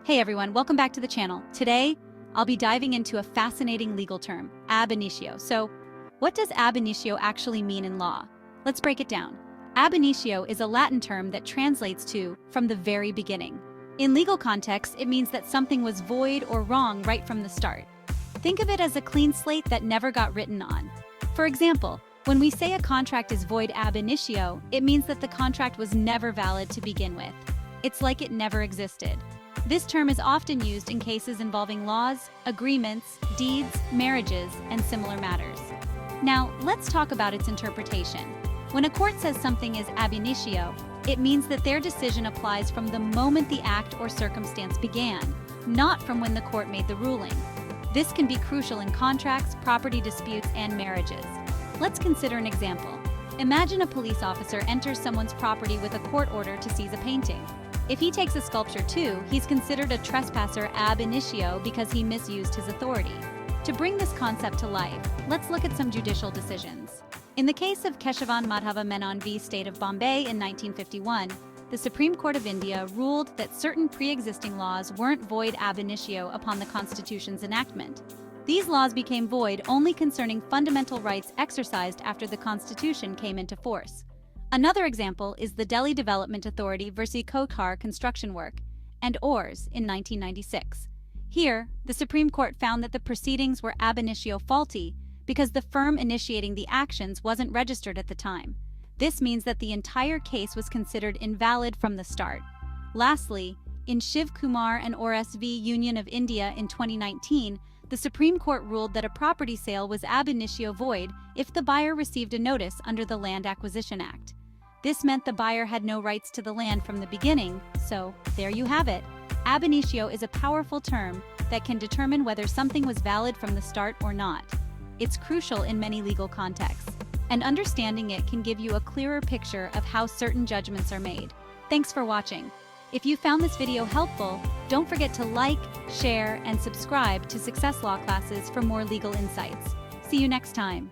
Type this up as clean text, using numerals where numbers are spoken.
Hey everyone, welcome back to the channel. Today, I'll be diving into a fascinating legal term, ab initio. So, what does ab initio actually mean in law? Let's break it down. Ab initio is a Latin term that translates to from the very beginning. In legal context, it means that something was void or wrong right from the start. Think of it as a clean slate that never got written on. For example, when we say a contract is void ab initio, it means that the contract was never valid to begin with. It's like it never existed. This term is often used in cases involving laws, agreements, deeds, marriages, and similar matters. Now, let's talk about its interpretation. When a court says something is ab initio, it means that their decision applies from the moment the act or circumstance began, not from when the court made the ruling. This can be crucial in contracts, property disputes, and marriages. Let's consider an example. Imagine a police officer enters someone's property with a court order to seize a painting. If he takes a sculpture too, he's considered a trespasser ab initio because he misused his authority. To bring this concept to life, let's look at some judicial decisions. In the case of Keshavan Madhava Menon v. State of Bombay in 1951, the Supreme Court of India ruled that certain pre-existing laws weren't void ab initio upon the Constitution's enactment. These laws became void only concerning fundamental rights exercised after the Constitution came into force. Another example is the Delhi Development Authority versus Kothar construction work, and ORS in 1996. Here, the Supreme Court found that the proceedings were ab initio faulty because the firm initiating the actions wasn't registered at the time. This means that the entire case was considered invalid from the start. Lastly, in Shiv Kumar and ORS v. Union of India in 2019, the Supreme Court ruled that a property sale was ab initio void if the buyer received a notice under the Land Acquisition Act. This meant the buyer had no rights to the land from the beginning, so there you have it. Ab initio is a powerful term that can determine whether something was valid from the start or not. It's crucial in many legal contexts, and understanding it can give you a clearer picture of how certain judgments are made. Thanks for watching. If you found this video helpful, don't forget to like, share, and subscribe to Success Law Classes for more legal insights. See you next time.